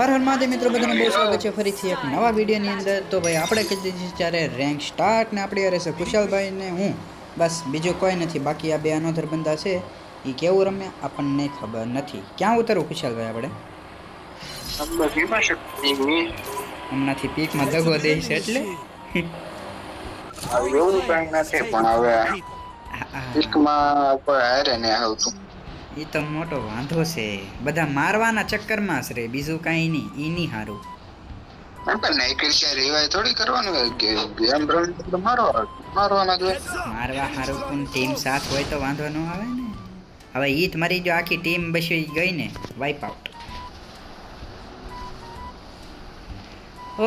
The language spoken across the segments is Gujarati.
હર હર મહાદેવ મિત્રો, બધાને બહુ સ્વાગત છે ફરીથી એક નવા વિડીયોની અંદર. તો ભાઈ આપણે કરી દીધી ત્યારે રેન્ક સ્ટાર્ટ ને આપણે યાર છે કુશાલભાઈ ને હું, બસ બીજું કોઈ નથી. બાકી આ બે અનોધર બંદા છે, એ કેવું રમે આપણને ખબર નથી. ક્યાં ઉતરવું કુશાલભાઈ આપણે? હમણાંથી પીકમાં દગો દે છે એટલે એવું કઈ નથી, પણ હવે પીકમાં કોઈ હારે ને આવતું. એ તો મોટો વાંધો છે. બધા મારવાના ચક્કરમાં જ રે, બીજું કાંઈ નહીં. એ નહીં સારું. રિવાય થોડી કરવાનું હોય કે ગેમ રન મારવાના જ હોય. મારવા સારું પણ ટીમ સાથ હોય તો વાંધો ન આવે ને. હવે ઈત મારી જો આખી ટીમ બસી ગઈ ને, વાઇપ આઉટ.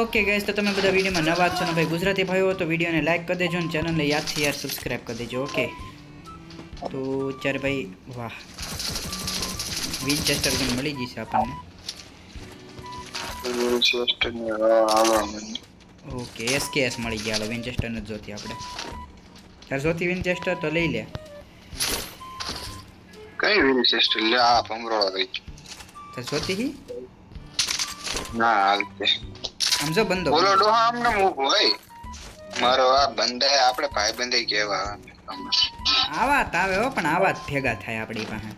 ઓકે ગાઈસ, તો તમે બધા વિડીયોમાં નવા છો ને ભાઈ ગુજરાતી ભાઈઓ તો વિડીયોને લાઈક કરી દેજો ને ચેનલને યાદથી યાર સબસ્ક્રાઈબ કરી દેજો. ઓકે, તો ચાર ભાઈ, વાહ, વિનચેસ્ટર ગન મળી જશે આપણને. ઓકે, એસકેએસ મળી ગયા. હાલો, વિનચેસ્ટર નથી જોતી આપણે. તાર જોતી વિનચેસ્ટર તો લઈ લે. કઈ વિનચેસ્ટર લે? આ ભમરોળો ગઈ. તાર જોતી હી ના હાલતે. આમ જો બંદો બોલો ડોહા આમને મૂકો ભાઈ. મારો આ બંદા આપણે ભાઈ બંધાઈ કેવા આવા તાવે હો, પણ આવા જ ભેગા થાય આપણી પાસે.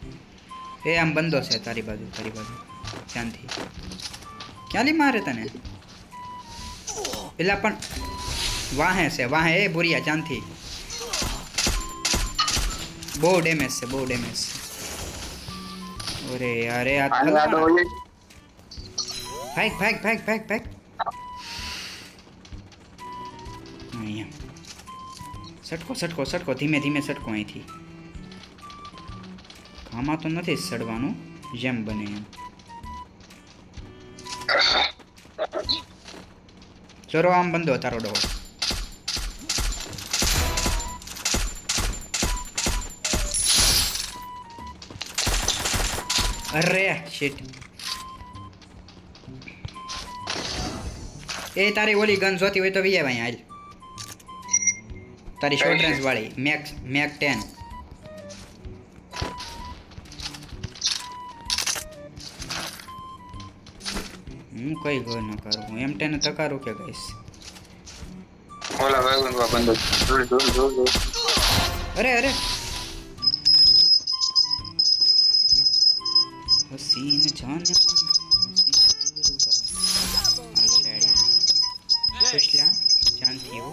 એ આમ બંદો છે તારી બાજુ ત્યાંથી. ક્યાંથી મારે તને? પેલા પણ વાહે છે, વાહે એ ભૂરિયા ચાંદથી. બહુ ડેમેજ છે, બહુ ડેમેજ છે. અરે યાર, આ ભાગ ભાગ ભાગ ભાગ ભાગ. અહીંયા સટકો સટકો સટકો, ધીમે ધીમે સટકો. અહીંથી આમાં તો નથી સડવાનું, જેમ બને એમ. ચરો આમ બંધો તારો ડો. અરે શિટ. એ તારી ઓલી ગન જોતી હોય તો વીએ ભાઈ હાલ. તારી શોર્ટ રેન્જ વાળી મેક 10. હું કઈ ગો ન કરું, એમ 10 તકારું કે ગાઈસ. ઓલા ભાઈ બંદો દૂર. અરે અરે, હસીન જાન સુશલા જાનથી હો.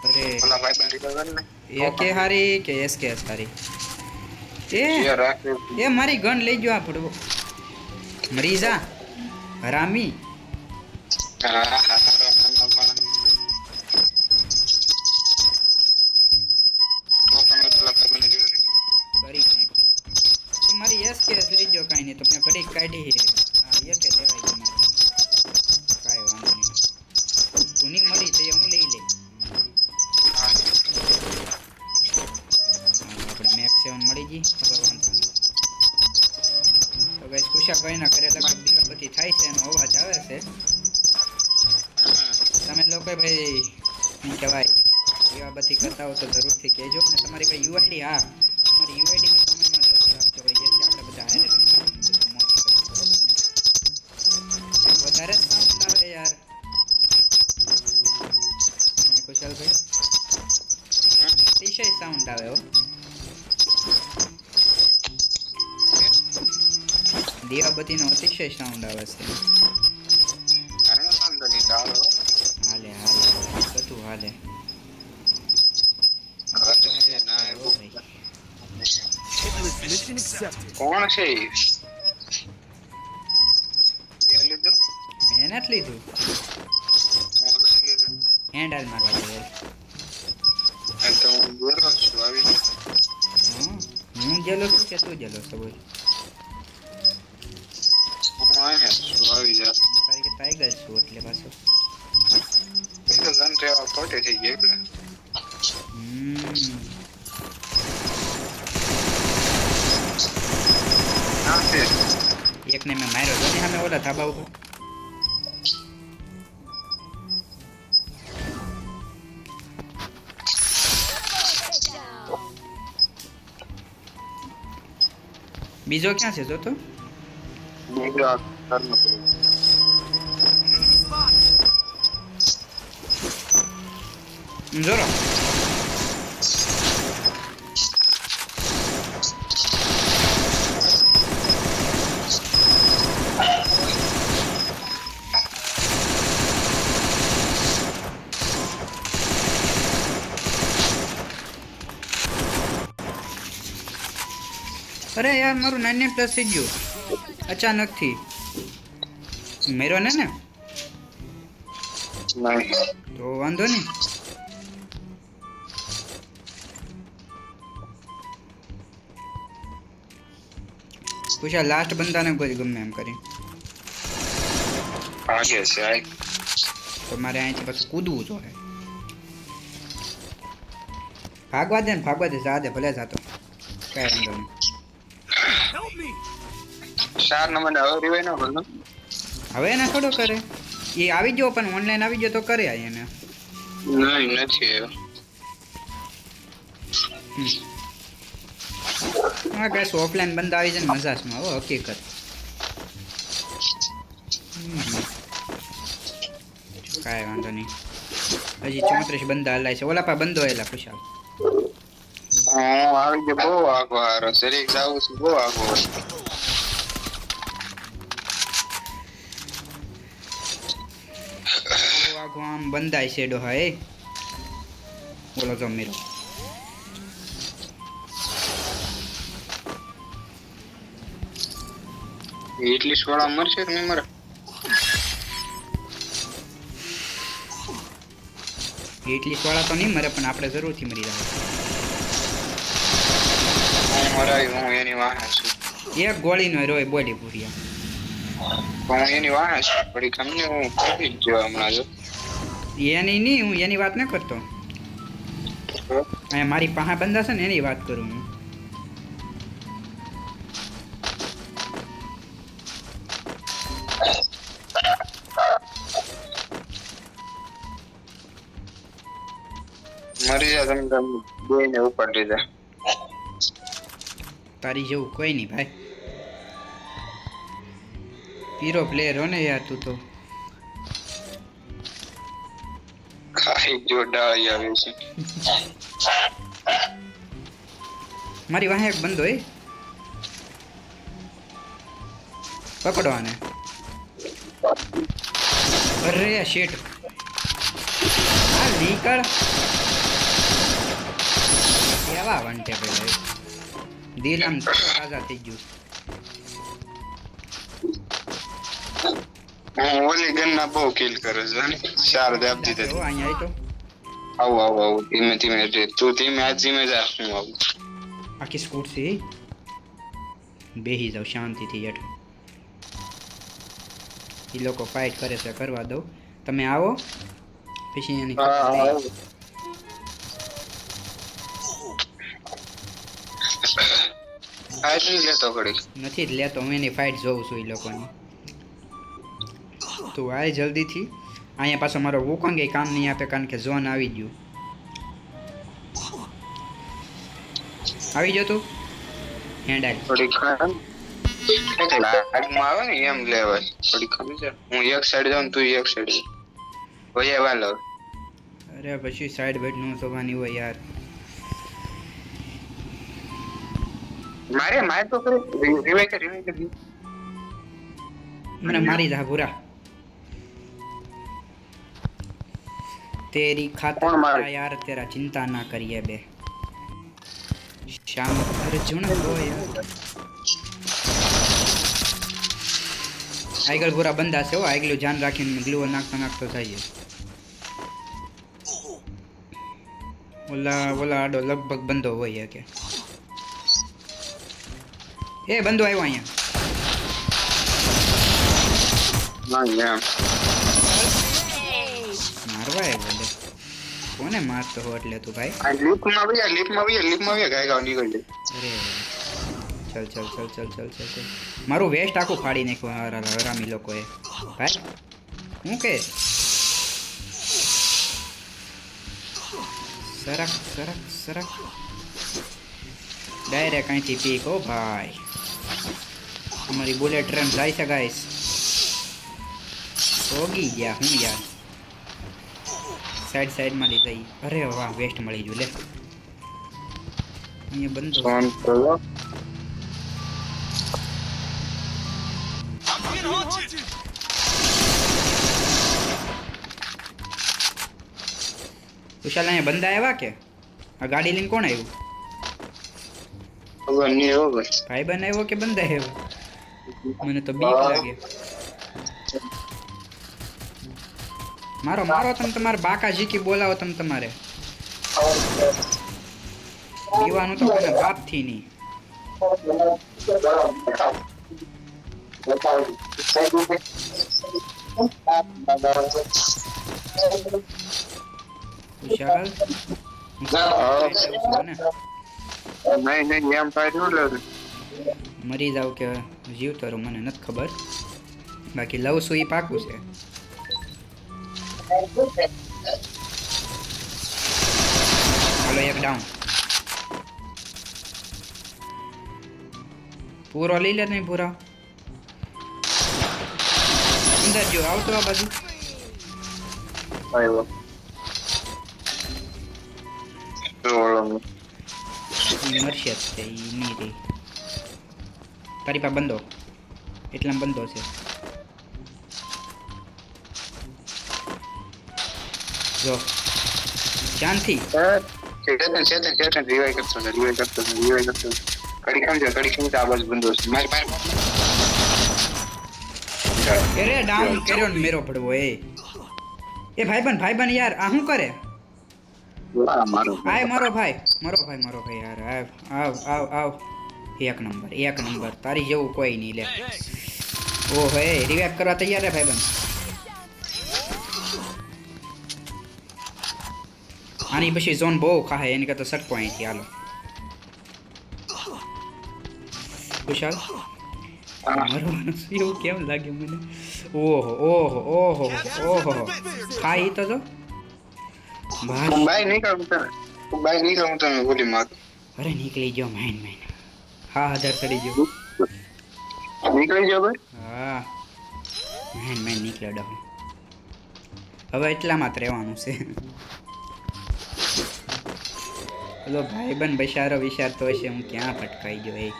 અરે ઓલા ભાઈ બંદી ને એ કે હારી કે એસ કે હારી. એ મારી ગન લઈ ગયો આ પડવો. મરી જા હરામી. મારી એસ કે લઈ ગયો. કાંઈ નહીં, તમને ઘડીક કાઢી. હા, એ કે લેવાય છે મારે, કાંઈ વાંધો નહીં. તું નહીં મળી તો હું લઈ લઈ. આપણે મેક 7 મળી ગઈ. હવે વાંધો નહીં. તો ગાઈસ, કુશાભાઈના ઘરે લગભગ દીવાબત્તી થાય છે, એનો અવાજ આવે છે. તમે લોકો ભાઈ શું કહેવાય, દીવાબત્તી કરતા હો તો જરૂરથી કહેજો. ને તમારી ભાઈ યુઆઈડી, હા, તમારી યુઆઈડી કમેન્ટમાં જરૂર આપજો ભાઈ, જેથી આપણે બધા હારે વધારે સાઉન્ડ આવે યાર. કુશાલભાઈ, અતિશય સાઉન્ડ આવે હો. દીવાબત્તીનો અતિશય સાઉન્ડ આવે છે. હાલે હાલે બધું હાલે. કોણ છે? મેં નથી લીધું. હેન્ડલ મારવા જોઈએ. હું જેલો છું કે તું જેલો છો? બોલ. તારી કે ટાઈગર છું એટલે પાછો. એકને મેં માર્યો તો સામે ઓલા ધાબા ઉપર. બીજો ક્યાં છે? જો તો બીજો જોરો અરે યાર મારું 99 પ્લસ થઈ ગયું અચાનકથી મેરો ને નહીં તો વાંધો નહીં પૂછા લાસ્ટ બંદાને કોઈ ગમે એમ કરી આગે છે આય તો મારે અહીંથી પાછું કૂદવું જોઈએ ભાગવા દે ને ભાગવા દે જા દે ભલે જાતો કઈ વાંધો નહીં 4 નંબર હવે રિવાઈ ના બોલ હવે એને થોડો કરે એ આવી ગયો પણ ઓનલાઈન આવી ગયો તો કરે આ એને નહીં નથી આવ્યો હા કઈ ઓફલાઈન બંધ આવી જાય ને મજા છે હો હકીકત કાંઈ વાંધો નહીં હજી 34 બંદા હલાય છે ઓલા પા બંધો એલા ખુશાલ આવી ગયો બહુ આગો હારો શરીર જાવું છે બહુ આગો આખો આમ બંધાય છે ડોહા એ બોલો જો મેરો એટલી સોળા મરશે કે નહીં મરે એટલી વાળા તો નહીં મરે પણ આપણે જરૂરથી મરી જાય હું મરાય હું એની વાહે છું એક ગોળીનો રોય બોલી પૂરિયા હું એની વાહે છું પડી ખમને હું કરી જ જો હમણાં જો એની નહીં હું એની વાત ન કરતો અહીંયા મારી પાસે બંધા છે ને એની વાત કરું હું મરી જાય તમે બે ને ઉપાડી દે તારી જેવું કોઈ નહીં ભાઈ હીરો પ્લેયર હો ને યાર તું તો ખાઈ જો ડાળી આવે છે મારી વાહે એક બંધો એ પકડો આને અરે શેટ આ નીકળ કેવા વંટે ભાઈ દિલ આમ તાજા થઈ ગયું હું ઓલી ગન ના બહુ કિલ કરે છે ને 4 દાબ દીધા જો અહીંયા આવી તો આવું ધીમે ધીમે તું ધીમે આ ધીમે જા હું આવું આખી સ્કૂટ છે બેહી જાવ શાંતિથી હેઠ એ લોકો ફાઇટ કરે છે કરવા દો તમે આવો પછી એની આટલી લેતો ઘડી નથી જ લેતો હું એની ફાઇટ જોઉં છું એ લોકોની તું આય જલ્દીથી અહીંયા પાછો મારો વોકંગે કામ નહીં આપે કારણ કે ઝોન આવી ગયું આવી ગયો તું હેન્ડ થોડી ખાન લાગમાં આવે ને એમ લેવાય થોડી ખમી છે હું એક સાઈડ જાઉં તું એક સાઈડ ઓય વાલો અરે પછી સાઈડ બેટ નું જોવાની હોય યાર મારે તો રિવાઈ કર મને મારી જા પૂરા तेरी खातिर कौन मारे? यार तेरा चिंता ना करिए बे शाम अर्जुन को यार आईगल पूरा बंदा से हो आईगलो जान રાખીને ગ્લુ નાખતો થાય ઓલા આડો લગભગ બંધો હોય કે એ બંધો આવ્યો અહીંયા ના મારવા આવ્યો લે કોને મારતો હો એટલે તું ભાઈ આ લીપમાં ગાય ગાવ નીકળ લે અરે ચલ મારું વેસ્ટ આખું ફાડી નાખ્યું હરામી લોકોએ ભાઈ હું કે સરક ડાયરેક્ટ અહીંથી પીક હો ભાઈ અમારી બુલેટ ટ્રેન જાય છે ગાઈસ ઓગી ગયા હું યાર સાઈડમાં લીધા ઈ. અરે વાહ વેસ્ટ મળી ગયું લે અહીંયા બંધો ફોન કરો વિશાલ અહીંયા બંદા આવ્યા કે આ ગાડી લઈને કોણ આવ્યું ખબર નહીં હો ભાઈ ભાઈ બન આવ્યો કે બંદા આવ્યો મને તો બીક લાગે મારો મારો તમે તમારે બાકા જીકી બોલાવો તમે તમારે પીવાનું તો કોને બાપ થી નહીં વિશાલ નહીં એમ ફાયદો લે મરી જાવ કે જીવ તારું મને નથી ખબર બાકી લવ છું એ પાકું છે હાલો એક ડાઉન પૂરો લઈ લે નહીં પૂરા અંદર જો આવતો આ બાજુ આવ્યો ઈ મરશે જ તે ઈ નહીં રહી તારી પાસે બંધો એટલામાં બંધો છે જો શાંતિ ચેતન રિવાઈ કરતો કડી ખમજો આ બાજુ બંધો છે મારી અરે ડાઉન કર્યો ને મેરો પડવો એ ભાઈબંધ યાર આ શું કરે મારો આય મારો ભાઈ યાર આવ એક નંબર તારી જેવું કોઈ નહીં લે ઓ હે રિવાઇવ કરવા તૈયાર હે ભાઈબંધ આની પછી ઝોન બહુ ખાહે એની કરતા સટકો અહીંથી હાલો કુશાલ મરવાનું એવું કેમ લાગે મને ઓહો ખાઈ તો જો બાય નીકળું તને બોલી માર અરે નીકળી ગયો માઇન હા હજાર ચડી ગયો નીકળી ગયો ભાઈ હા માઇન નીકળ્યો ડહો હવે એટલામાં જ રહેવાનું છે પેલો ભાઈબંધ બશારો વિચારતો હશે હું ક્યાં ભટકાઈ ગયો એ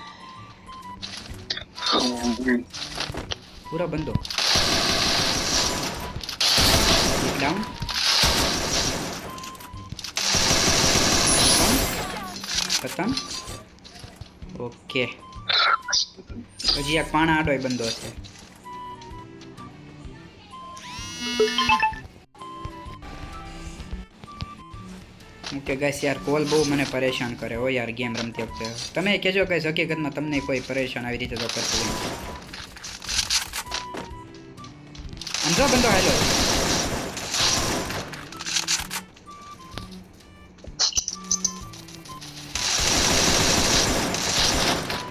પૂરા બંધો ડાઉન ખતમ ઓકે હજી એક પાણા આડો બંધો છે ઓકે ગાઈસ યાર કોલ બહુ મને પરેશાન કરે હો યાર ગેમ રમતી વખતે તમે કહેજો ગાઈસ હકીકતમાં તમને કોઈ પરેશાન આવી રીતે તો કરતું નહીં સમજો બંધો હેલો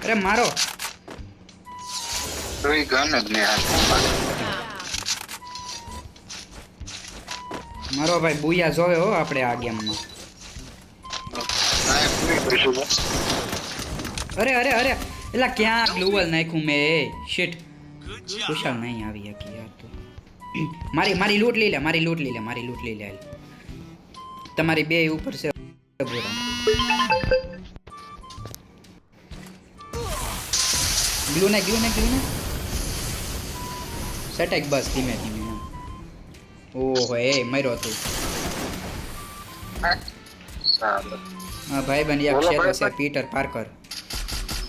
અરે મારો કોઈ ગન જ નહીં મારો ભાઈ બુયા જોવે હો આપણે આ ગેમમાં અરે એલા ક્યાં ગ્લુવલ નાખ્યું મેં શિટ કુશાલ નહીં આવી કે યાર તો મારી લૂંટ લઈ લે મારી લૂંટ લઈ લે તમારી બે ઉપર છે ગ્લુ ને સટેક બસ ધીમે ઓહો એ મર્યો તું હા ભાઈ બન એક ક્ષેત્ર છે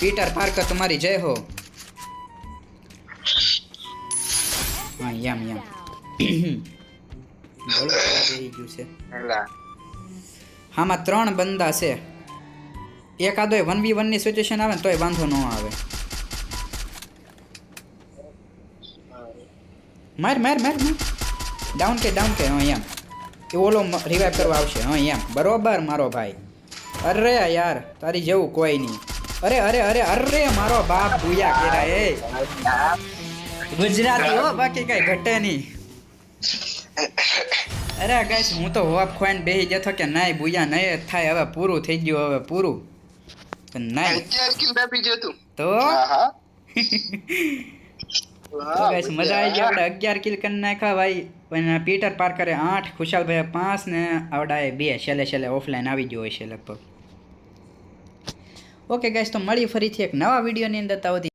પીટર પાર્કર તમારી જય હો હા યમ બોલો આવી ગયું છે હામાં 3 બંદા છે એકાદોય 1v1 ની સિચ્યુએશન આવે ને તોય વાંધો ન આવે માર ડાઉન કે હા એમ એ ઓલો રિવાઇવ કરવા આવશે હા એમ બરોબર મારો ભાઈ અરે યાર તારી જેવું કોઈ નહીં અરે મારો બાપ ભૂયા કેરા એ ગુજરાતી હો બાકી કઈ ઘટે નહીં અરે ગાઈસ હું તો હોપ ખોઈને બેહી જતો કે નાય ભૂયા નહીં થાય હવે પૂરું થઈ ગયું હવે પૂરું નાય સ્કિલ દાબી જો તું તો તો ગાઈસ મજા આવી ગઈ. આપણે 11 કિલ કરી નાખ્યા ભાઈ. અને પીટર પાર્કરે 8, ખુશાલભાઈએ 5 ને આવડાએ 2. છેલ્લે ઓફલાઈન આવી ગયો હશે લગભગ. ઓકે ગાઈસ, તો મળી ફરીથી એક નવા વિડીયોની અંદર. ત્યાં સુધી